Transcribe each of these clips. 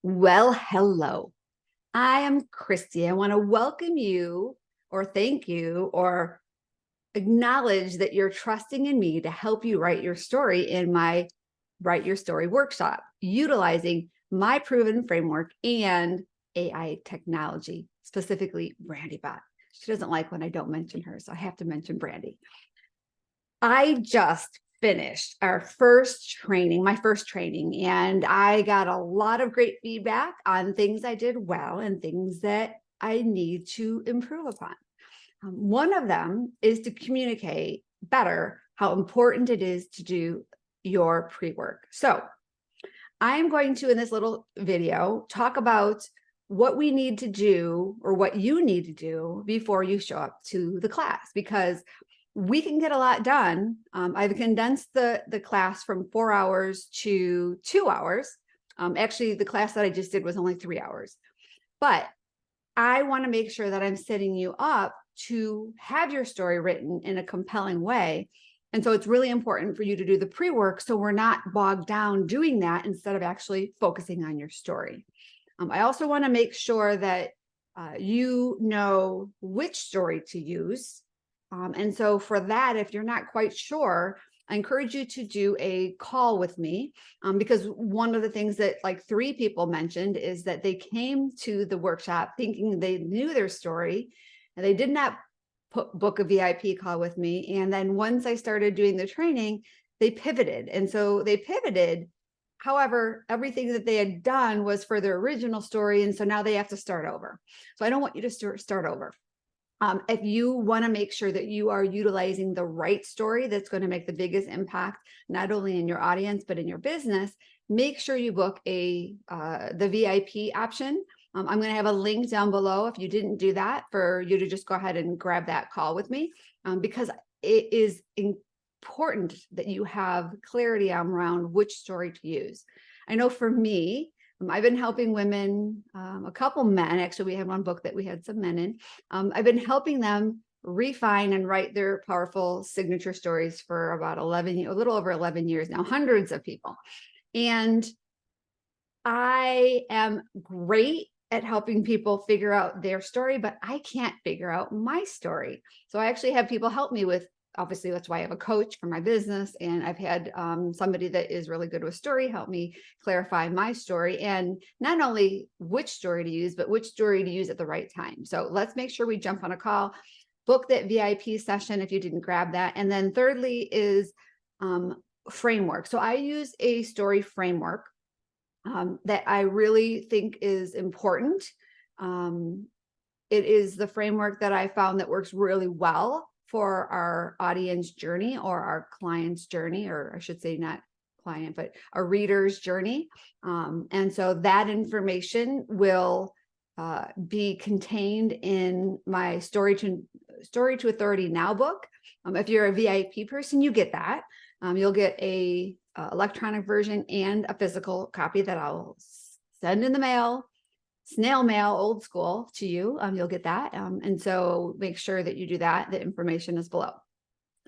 Well, hello. I am Christy. I want to welcome you or thank you or acknowledge that you're trusting in me to help you write your story in my Write Your Story workshop, utilizing my proven framework and AI technology, specifically BrandyBot. She doesn't like when I don't mention her, so I have to mention Brandy. I just finished my first training, and I got a lot of great feedback on things I did well and things that I need to improve upon. One of them is to communicate better how important it is to do your pre-work. So I'm going to, in this little video, talk about what we need to do or what you need to do before you show up to the class, because we can get a lot done. I've condensed the class from 4 hours to 2 hours. Actually, the class that I just did was only 3 hours, but I want to make sure that I'm setting you up to have your story written in a compelling way. And so it's really important for you to do the pre-work so we're not bogged down doing that instead of actually focusing on your story. I also want to make sure that you know which story to use. And so for that, if you're not quite sure, I encourage you to do a call with me, because one of the things that like 3 people mentioned is that they came to the workshop thinking they knew their story and they did not book a VIP call with me. And then once I started doing the training, they pivoted. And so they pivoted. However, everything that they had done was for their original story. And so now they have to start over. So I don't want you to start over. If you want to make sure that you are utilizing the right story that's going to make the biggest impact, not only in your audience, but in your business, make sure you book the VIP option. I'm going to have a link down below if you didn't do that for you to just go ahead and grab that call with me, because it is important that you have clarity around which story to use. I know for me, I've been helping women, a couple men, actually, we had one book that we had some men in. I've been helping them refine and write their powerful signature stories for about a little over 11 years now, hundreds of people. And I am great at helping people figure out their story, but I can't figure out my story. So I actually have people help me with, obviously that's why I have a coach for my business. And I've had somebody that is really good with story help me clarify my story, and not only which story to use, but which story to use at the right time. So let's make sure we jump on a call, book that VIP session if you didn't grab that. And then thirdly is framework. So I use a story framework that I really think is important. It is the framework that I found that works really well for our audience journey or our client's journey, or I should say not client, but a reader's journey. And so that information will be contained in my Story to Authority Now book. If you're a VIP person, you get that. You'll get a electronic version and a physical copy that I'll send in the mail, snail mail, old school, to you. You'll get that. And so make sure that you do that. The information is below.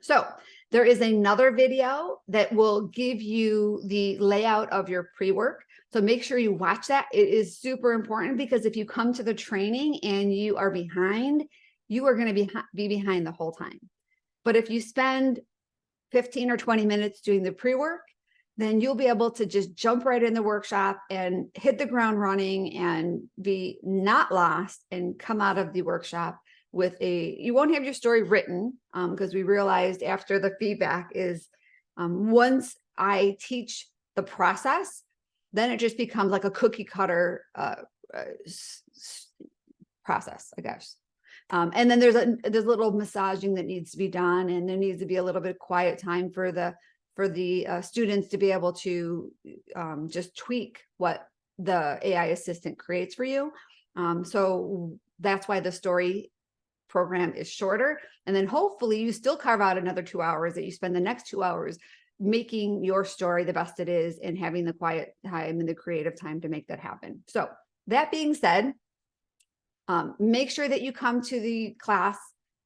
So there is another video that will give you the layout of your pre-work. So make sure you watch that. It is super important, because if you come to the training and you are behind, you are going to be behind the whole time. But if you spend 15 or 20 minutes doing the pre-work, then you'll be able to just jump right in the workshop and hit the ground running and be not lost and come out of the workshop with you won't have your story written, because we realized after the feedback is once I teach the process, then it just becomes like a cookie cutter process, I guess. And then there's a little massaging that needs to be done, and there needs to be a little bit of quiet time for the students to be able to just tweak what the AI assistant creates for you. So that's why the story program is shorter. And then hopefully you still carve out another 2 hours that you spend the next 2 hours making your story the best it is and having the quiet time and the creative time to make that happen. So that being said, make sure that you come to the class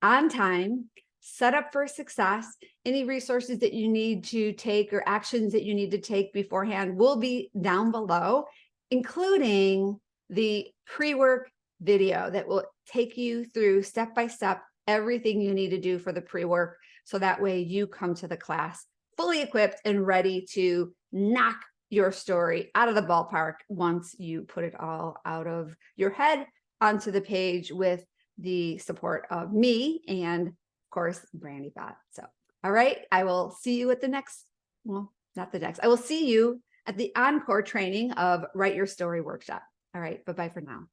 on time, set up for success. Any resources that you need to take or actions that you need to take beforehand will be down below. including the pre-work video that will take you through step-by-step everything you need to do for the pre-work. So that way you come to the class fully equipped and ready to knock your story out of the ballpark once you put it all out of your head onto the page with the support of me and, of course, Brandy Bot. So, all right, I will see you at the next, well, not the next, I will see you at the encore training of Write Your Story workshop. All right, bye-bye for now.